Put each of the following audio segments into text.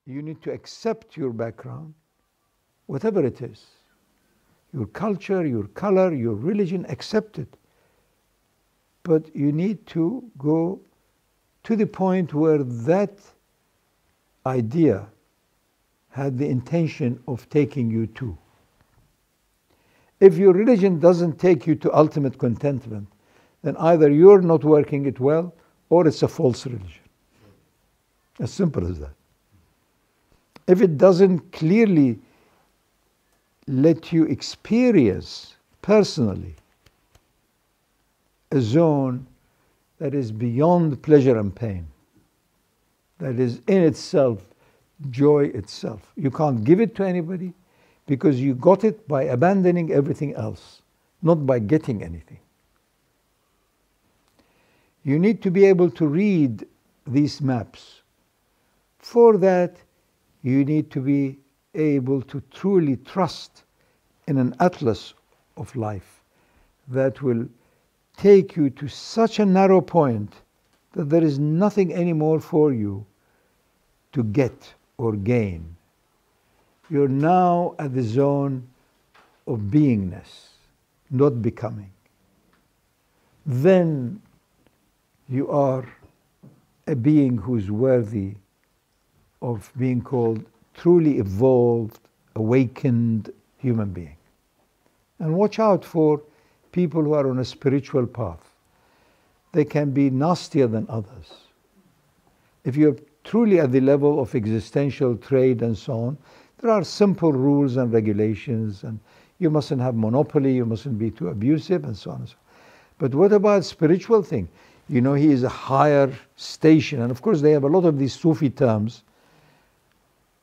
You need to accept your background, whatever it is. Your culture, your color, your religion, accept it. But you need to go to the point where that idea had the intention of taking you to. If your religion doesn't take you to ultimate contentment, then either you're not working it well or it's a false religion. As simple as that. If it doesn't clearly let you experience personally a zone that is beyond pleasure and pain, that is in itself joy itself. You can't give it to anybody because you got it by abandoning everything else, not by getting anything. You need to be able to read these maps. For that, you need to be able to truly trust in an atlas of life that will take you to such a narrow point that there is nothing anymore for you to get or gain. You're now at the zone of beingness, not becoming. Then you are a being who's worthy of being called truly evolved, awakened human being. And watch out for people who are on a spiritual path. They can be nastier than others. If you're truly at the level of existential trade and so on, there are simple rules and regulations, and you mustn't have monopoly, you mustn't be too abusive, and so on and so on. But what about spiritual thing? You know, he is a higher station, and of course they have a lot of these Sufi terms.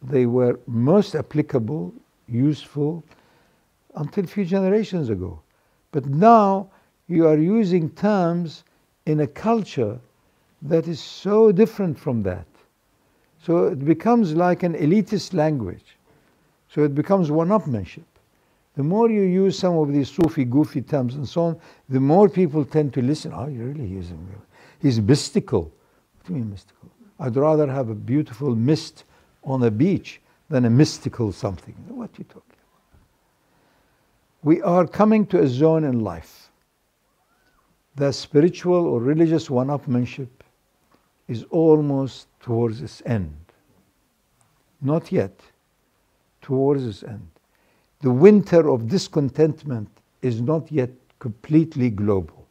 They were most applicable, useful, until a few generations ago. But now you are using terms in a culture that is so different from that. So it becomes like an elitist language. So it becomes one-upmanship. The more you use some of these Sufi goofy terms and so on, the more people tend to listen. Oh, really? He's mystical. What do you mean mystical? I'd rather have a beautiful mist on a beach than a mystical something. What are you talking about? We are coming to a zone in life. The spiritual or religious one-upmanship is almost towards its end. Not yet. Towards its end. The winter of discontentment is not yet completely global.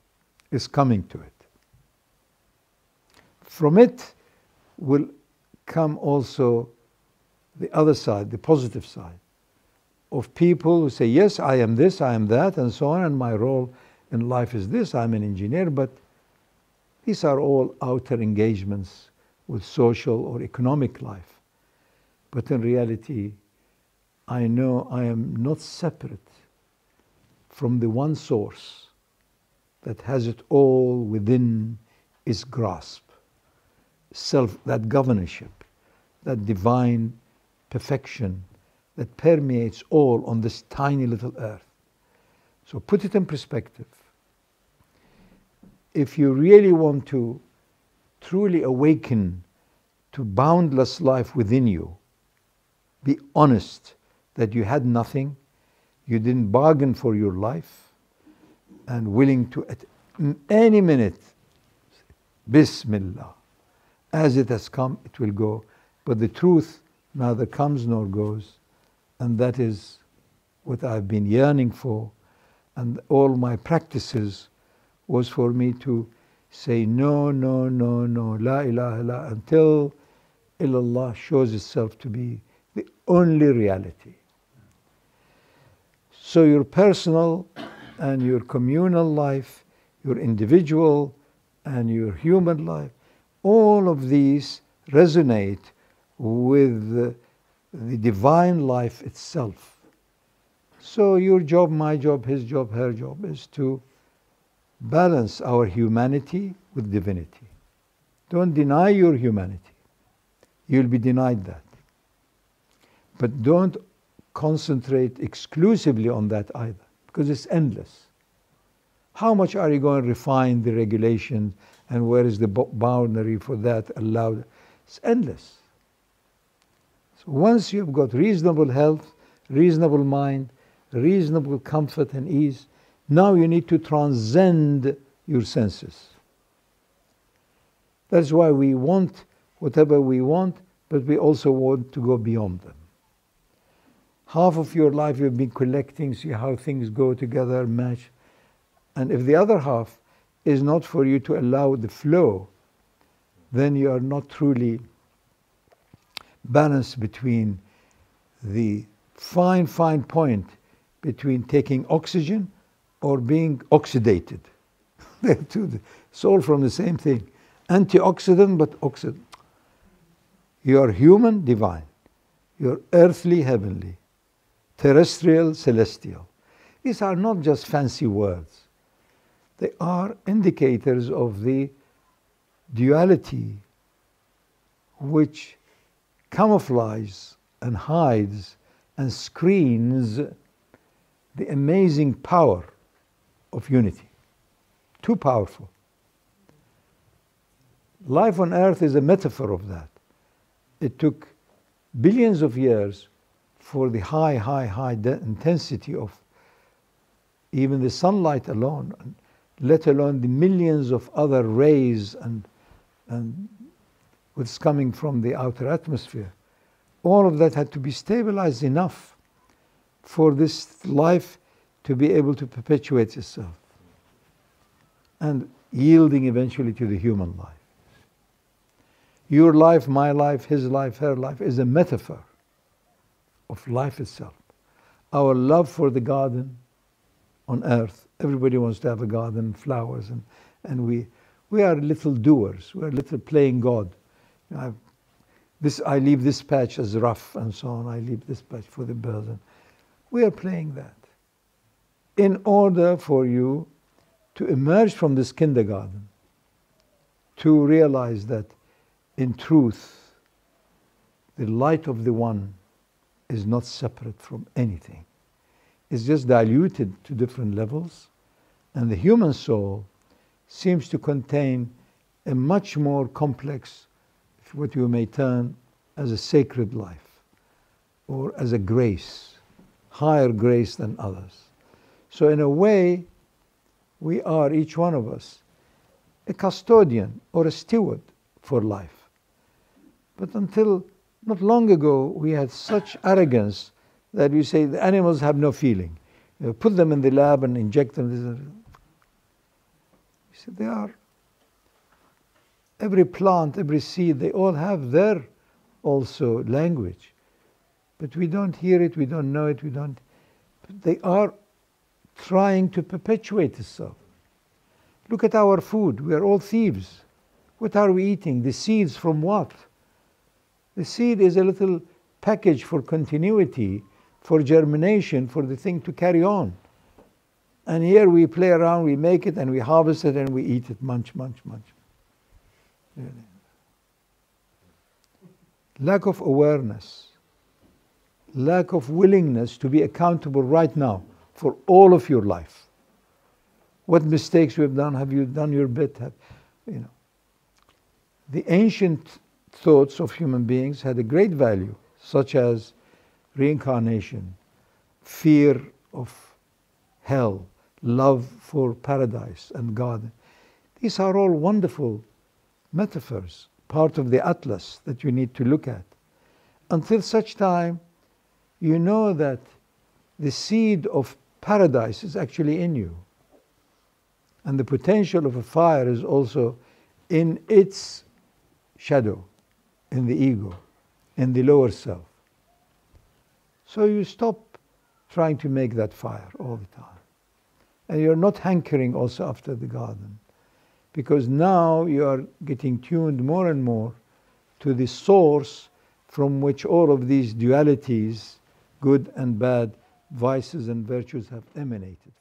It's coming to it. From it will come also the other side, the positive side, of people who say, yes, I am this, I am that, and so on, and my role in life is this, I'm an engineer, but these are all outer engagements with social or economic life. But in reality, I know I am not separate from the one source that has it all within its grasp. That governorship, that divine perfection that permeates all on this tiny little earth. So put it in perspective. If you really want to truly awaken to boundless life within you, be honest that you had nothing, you didn't bargain for your life, and willing to at any minute, Bismillah, as it has come, it will go. But the truth neither comes nor goes, and that is what I've been yearning for. And all my practices was for me to say no, no, no, no, la ilaha illallah, until illallah shows itself to be the only reality. So your personal and your communal life, your individual and your human life, all of these resonate with the divine life itself. So your job, my job, his job, her job is to balance our humanity with divinity. Don't deny your humanity. You'll be denied that. But don't concentrate exclusively on that either, because it's endless. How much are you going to refine the regulation, and where is the boundary for that allowed? It's endless. Once you've got reasonable health, reasonable mind, reasonable comfort and ease, now you need to transcend your senses. That's why we want whatever we want, but we also want to go beyond them. Half of your life you've been collecting, see how things go together, match. And if the other half is not for you to allow the flow, then you are not truly balanced between the fine point between taking oxygen or being oxidated. It's all from the same thing. Antioxidant, but oxidant. You are human, divine. You are earthly, heavenly. Terrestrial, celestial. These are not just fancy words. They are indicators of the duality which camouflages and hides and screens the amazing power of unity. Too powerful. Life on earth is a metaphor of that. It took billions of years for the high intensity of even the sunlight alone, let alone the millions of other rays and what's coming from the outer atmosphere. All of that had to be stabilized enough for this life to be able to perpetuate itself and yielding eventually to the human life. Your life, my life, his life, her life is a metaphor of life itself. Our love for the garden on earth, everybody wants to have a garden, flowers, and we are little doers, we are little playing God. I leave this patch as rough and so on, I leave this patch for the birds. We are playing that. In order for you to emerge from this kindergarten, to realize that in truth, the light of the One is not separate from anything. It's just diluted to different levels, and the human soul seems to contain a much more complex, what you may term as a sacred life, or as a grace, higher grace than others. So in a way, we are, each one of us, a custodian or a steward for life. But until not long ago, we had such arrogance that we say the animals have no feeling. You put them in the lab and inject them. You see, they are, every plant, every seed, they all have their also language. But we don't hear it, we don't know it, but they are trying to perpetuate itself. Look at our food, we are all thieves. What are we eating? The seeds from what? The seed is a little package for continuity, for germination, for the thing to carry on. And here we play around, we make it, and we harvest it, and we eat it, munch. Really. Lack of awareness, lack of willingness to be accountable right now for all of your life. What mistakes we have done, have you done your bit? The ancient thoughts of human beings had a great value, such as reincarnation, fear of hell, love for paradise and God. These are all wonderful metaphors, part of the atlas that you need to look at. Until such time, you know that the seed of paradise is actually in you. And the potential of a fire is also in its shadow, in the ego, in the lower self. So you stop trying to make that fire all the time. And you're not hankering also after the garden, because now you are getting tuned more and more to the source from which all of these dualities, good and bad, vices and virtues have emanated.